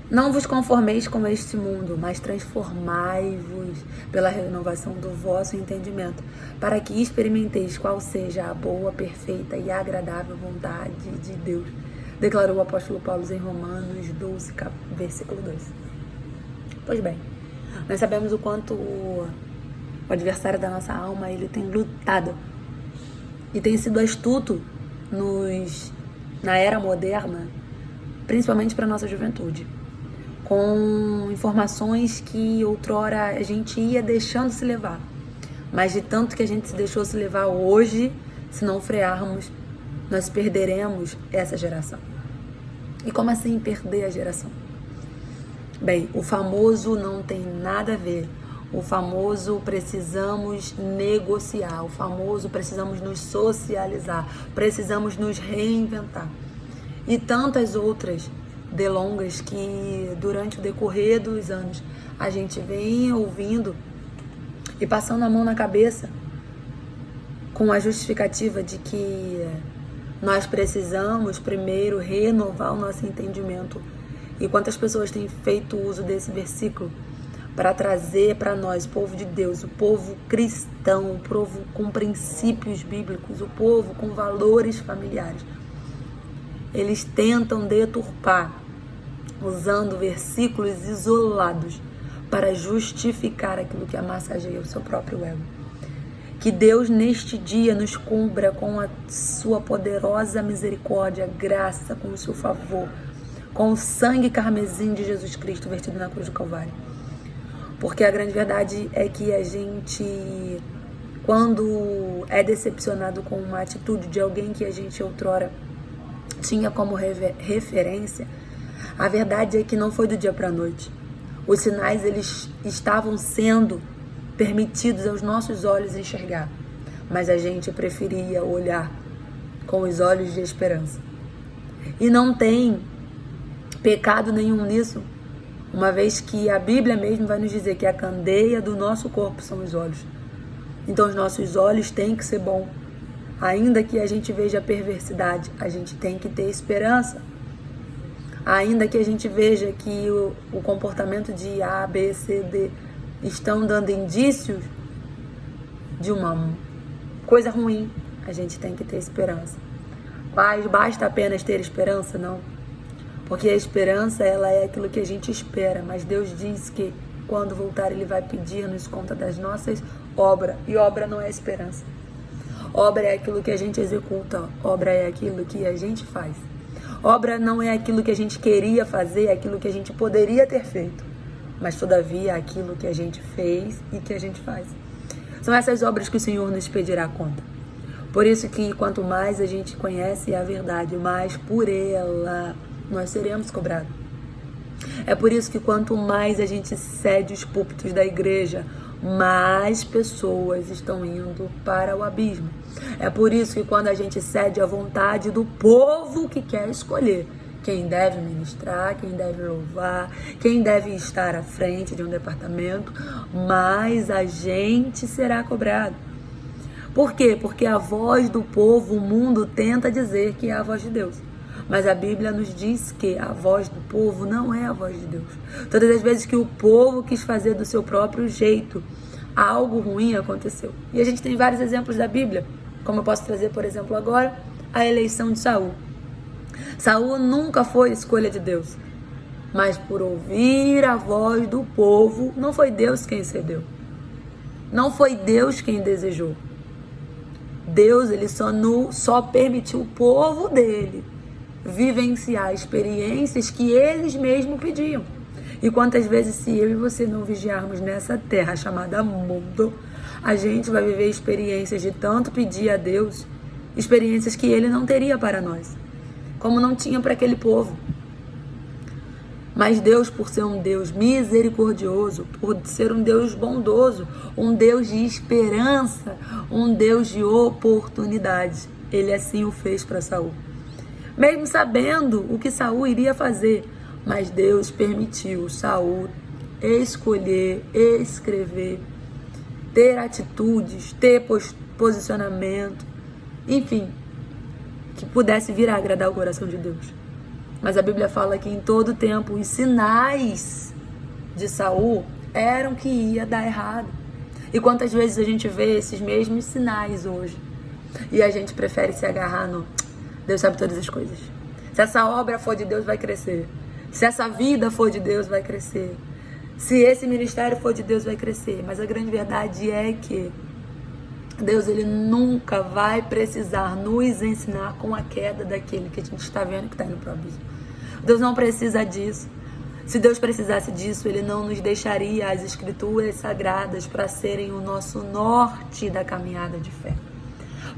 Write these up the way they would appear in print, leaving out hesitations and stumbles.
Não vos conformeis com este mundo, mas transformai-vos pela renovação do vosso entendimento, para que experimenteis qual seja a boa, perfeita e agradável vontade de Deus, declarou o apóstolo Paulo em Romanos 12, versículo 2. Pois bem, nós sabemos o quanto o adversário da nossa alma, ele tem lutado e tem sido astuto na era moderna, principalmente para a nossa juventude, com informações que outrora a gente ia deixando se levar, mas de tanto que a gente se deixou se levar hoje, se não frearmos, nós perderemos essa geração. E como assim perder a geração? Bem, o famoso não tem nada a ver. O famoso precisamos negociar. O famoso precisamos nos socializar. Precisamos nos reinventar. E tantas outras delongas que durante o decorrer dos anos a gente vem ouvindo e passando a mão na cabeça com a justificativa de que nós precisamos primeiro renovar o nosso entendimento. E quantas pessoas têm feito uso desse versículo para trazer para nós, povo de Deus, o povo cristão, o povo com princípios bíblicos, o povo com valores familiares. Eles tentam deturpar, usando versículos isolados para justificar aquilo que amassageia o seu próprio ego. Que Deus neste dia nos cubra com a sua poderosa misericórdia, graça, com o seu favor, com o sangue carmesim de Jesus Cristo vertido na cruz do Calvário. Porque a grande verdade é que a gente, quando é decepcionado com uma atitude de alguém que a gente outrora tinha como referência, a verdade é que não foi do dia para a noite. Os sinais, eles estavam sendo permitidos aos nossos olhos enxergar, mas a gente preferia olhar com os olhos de esperança. E não tem pecado nenhum nisso, uma vez que a Bíblia mesmo vai nos dizer que a candeia do nosso corpo são os olhos. Então os nossos olhos têm que ser bons. Ainda que a gente veja perversidade, a gente tem que ter esperança. Ainda que a gente veja que o comportamento de A, B, C, D estão dando indícios de uma coisa ruim, a gente tem que ter esperança. Mas basta apenas ter esperança? Não. Porque a esperança, ela é aquilo que a gente espera, mas Deus diz que quando voltar Ele vai pedir-nos conta das nossas obras, e obra não é esperança. Obra é aquilo que a gente executa, obra é aquilo que a gente faz. Obra não é aquilo que a gente queria fazer, é aquilo que a gente poderia ter feito, mas todavia é aquilo que a gente fez e que a gente faz. São essas obras que o Senhor nos pedirá conta. Por isso que quanto mais a gente conhece a verdade, mais por ela nós seremos cobrados. É por isso que quanto mais a gente cede os púlpitos da igreja, mais pessoas estão indo para o abismo. É por isso que quando a gente cede a vontade do povo que quer escolher quem deve ministrar, quem deve louvar, quem deve estar à frente de um departamento, mais a gente será cobrado. Por quê? Porque a voz do povo, o mundo tenta dizer que é a voz de Deus. Mas a Bíblia nos diz que a voz do povo não é a voz de Deus. Todas as vezes que o povo quis fazer do seu próprio jeito, algo ruim aconteceu. E a gente tem vários exemplos da Bíblia, como eu posso trazer, por exemplo, agora, a eleição de Saul. Saul nunca foi escolha de Deus, mas por ouvir a voz do povo, não foi Deus quem cedeu. Não foi Deus quem desejou. Deus, ele só permitiu o povo dele vivenciar experiências que eles mesmos pediam. E quantas vezes, se eu e você não vigiarmos nessa terra chamada mundo, a gente vai viver experiências de tanto pedir a Deus, experiências que Ele não teria para nós, como não tinha para aquele povo. Mas Deus, por ser um Deus misericordioso, por ser um Deus bondoso, um Deus de esperança, um Deus de oportunidades, Ele assim o fez para Saul. Mesmo sabendo o que Saul iria fazer, mas Deus permitiu Saul escolher, escrever, ter atitudes, ter posicionamento, enfim, que pudesse vir a agradar o coração de Deus. Mas a Bíblia fala que em todo tempo os sinais de Saul eram que ia dar errado. E quantas vezes a gente vê esses mesmos sinais hoje e a gente prefere se agarrar no Deus sabe todas as coisas. Se essa obra for de Deus, vai crescer. Se essa vida for de Deus, vai crescer. Se esse ministério for de Deus, vai crescer. Mas a grande verdade é que Deus, ele nunca vai precisar nos ensinar com a queda daquele que a gente está vendo que está indo para o abismo. Deus não precisa disso. Se Deus precisasse disso, ele não nos deixaria as escrituras sagradas para serem o nosso norte da caminhada de fé,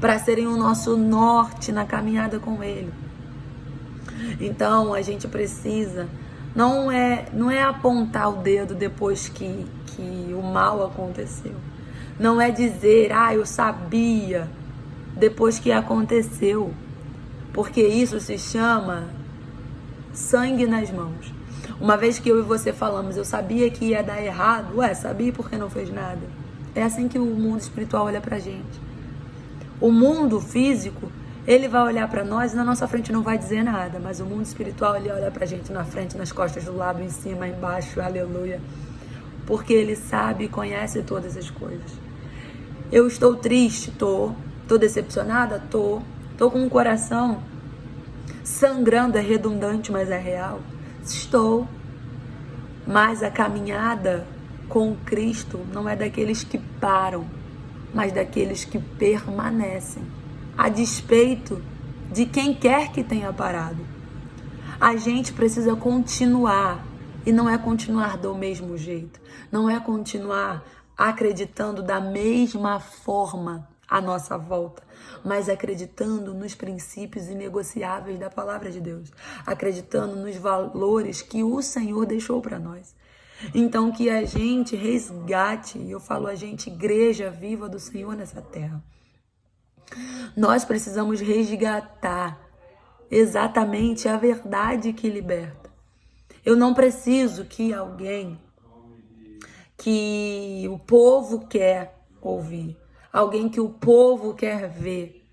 para serem o nosso norte na caminhada com ele. Então a gente precisa, não é apontar o dedo depois que o mal aconteceu. Não é dizer, eu sabia, depois que aconteceu. Porque isso se chama sangue nas mãos. Uma vez que eu e você falamos, eu sabia que ia dar errado, sabia porque não fez nada. É assim que o mundo espiritual olha pra gente. O mundo físico, ele vai olhar pra nós e na nossa frente não vai dizer nada. Mas o mundo espiritual, ele olha pra gente na frente, nas costas, do lado, em cima, embaixo, aleluia. Porque ele sabe e conhece todas as coisas. Eu estou triste, tô decepcionada, tô com o coração sangrando, é redundante, mas é real. Estou, mas a caminhada com Cristo não é daqueles que param, mas daqueles que permanecem, a despeito de quem quer que tenha parado. A gente precisa continuar, e não é continuar do mesmo jeito, não é continuar acreditando da mesma forma à nossa volta, mas acreditando nos princípios inegociáveis da palavra de Deus, acreditando nos valores que o Senhor deixou para nós. Então que a gente resgate, e eu falo a gente, igreja viva do Senhor nessa terra. Nós precisamos resgatar exatamente a verdade que liberta. Eu não preciso que alguém que o povo quer ouvir, alguém que o povo quer ver,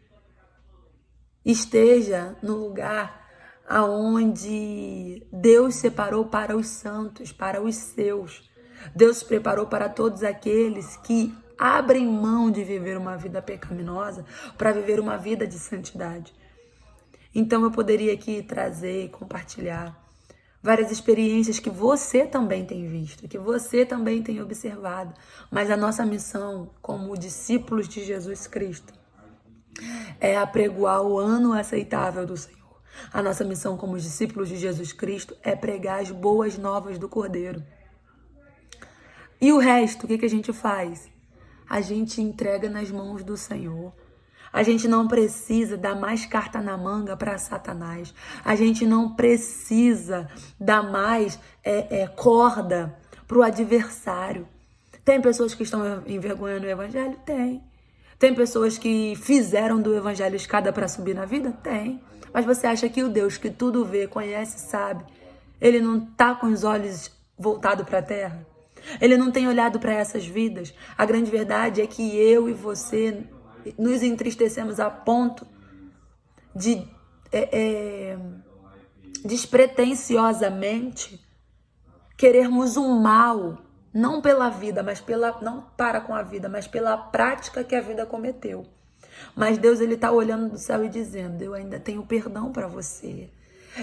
esteja no lugar aonde Deus separou para os santos, para os seus. Deus preparou para todos aqueles que abrem mão de viver uma vida pecaminosa para viver uma vida de santidade. Então eu poderia aqui trazer e compartilhar várias experiências que você também tem visto, que você também tem observado. Mas a nossa missão como discípulos de Jesus Cristo é apregoar o ano aceitável do Senhor. A nossa missão como discípulos de Jesus Cristo é pregar as boas novas do Cordeiro. E o resto, o que a gente faz? A gente entrega nas mãos do Senhor. A gente não precisa dar mais carta na manga para Satanás. A gente não precisa dar mais corda para o adversário. Tem pessoas que estão envergonhando o evangelho? Tem. Tem pessoas que fizeram do evangelho escada para subir na vida? Tem. Mas você acha que o Deus que tudo vê, conhece, sabe, ele não está com os olhos voltados para a terra? Ele não tem olhado para essas vidas? A grande verdade é que eu e você nos entristecemos a ponto de despretensiosamente querermos um mal, não pela vida, mas não para com a vida, mas pela prática que a vida cometeu. Mas Deus, ele está olhando do céu e dizendo: eu ainda tenho perdão para você.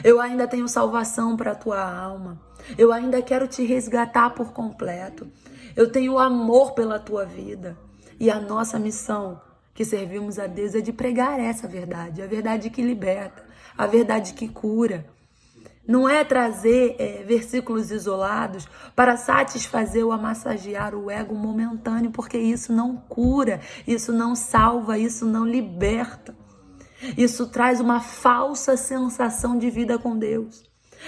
Eu ainda tenho salvação para a tua alma. Eu ainda quero te resgatar por completo. Eu tenho amor pela tua vida. E a nossa missão que servimos a Deus é de pregar essa verdade, a verdade que liberta, a verdade que cura. Não é trazer versículos isolados para satisfazer ou massagear o ego momentâneo, porque isso não cura, isso não salva, isso não liberta. Isso traz uma falsa sensação de vida com Deus.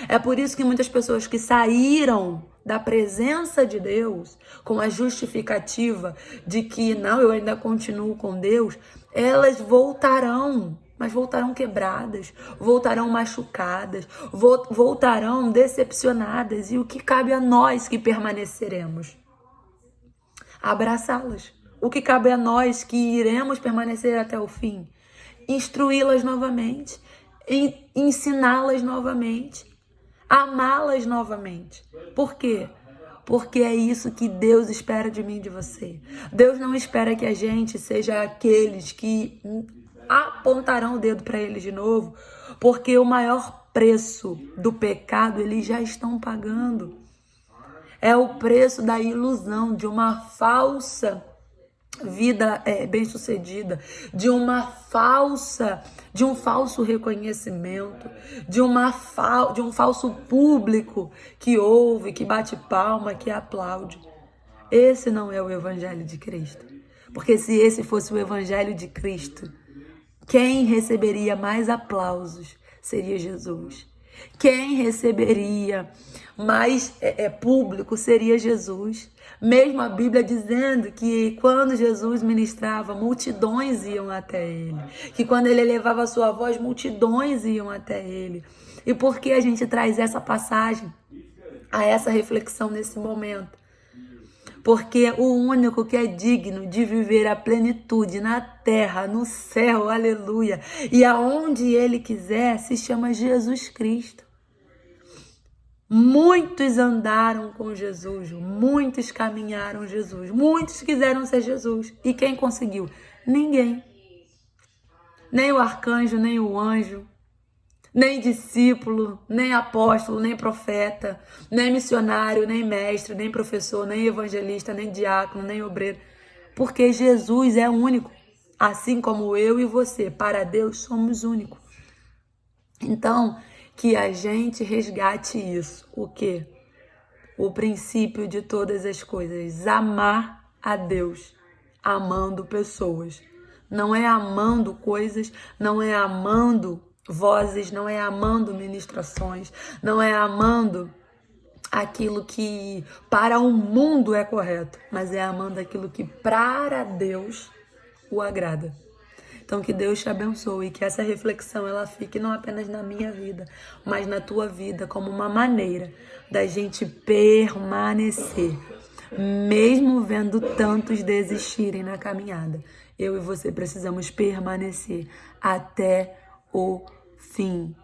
É por isso que muitas pessoas que saíram da presença de Deus com a justificativa de que não, eu ainda continuo com Deus, elas voltarão, mas voltarão quebradas, voltarão machucadas, voltarão decepcionadas. E o que cabe a nós que permaneceremos? Abraçá-las. O que cabe a nós que iremos permanecer até o fim? Instruí-las novamente, ensiná-las novamente, amá-las novamente. Por quê? Porque é isso que Deus espera de mim e de você. Deus não espera que a gente seja aqueles que apontarão o dedo para eles de novo, porque o maior preço do pecado eles já estão pagando. É o preço da ilusão, de uma falsa vida bem-sucedida, de um falso reconhecimento, de um falso público que ouve, que bate palma, que aplaude. Esse não é o Evangelho de Cristo. Porque se esse fosse o Evangelho de Cristo, quem receberia mais aplausos seria Jesus. Quem receberia mais público seria Jesus. Mesmo a Bíblia dizendo que quando Jesus ministrava, multidões iam até ele. Que quando ele elevava a sua voz, multidões iam até ele. E por que a gente traz essa passagem a essa reflexão nesse momento? Porque o único que é digno de viver a plenitude na terra, no céu, aleluia, e aonde ele quiser, se chama Jesus Cristo. Muitos andaram com Jesus, muitos caminharam Jesus, muitos quiseram ser Jesus. E quem conseguiu? Ninguém. Nem o arcanjo, nem o anjo, nem discípulo, nem apóstolo, nem profeta, nem missionário, nem mestre, nem professor, nem evangelista, nem diácono, nem obreiro. Porque Jesus é único. Assim como eu e você, para Deus somos únicos. Então, que a gente resgate isso. O quê? O princípio de todas as coisas. Amar a Deus, amando pessoas. Não é amando coisas, não é amando vozes, não é amando ministrações, não é amando aquilo que para o mundo é correto, mas é amando aquilo que para Deus o agrada. Então que Deus te abençoe e que essa reflexão ela fique não apenas na minha vida, mas na tua vida como uma maneira da gente permanecer, mesmo vendo tantos desistirem na caminhada. Eu e você precisamos permanecer até o fim.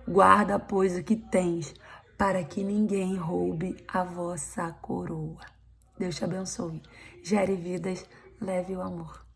Guarda, pois, o que tens, para que ninguém roube a vossa coroa. Deus te abençoe. Gere vidas, leve o amor.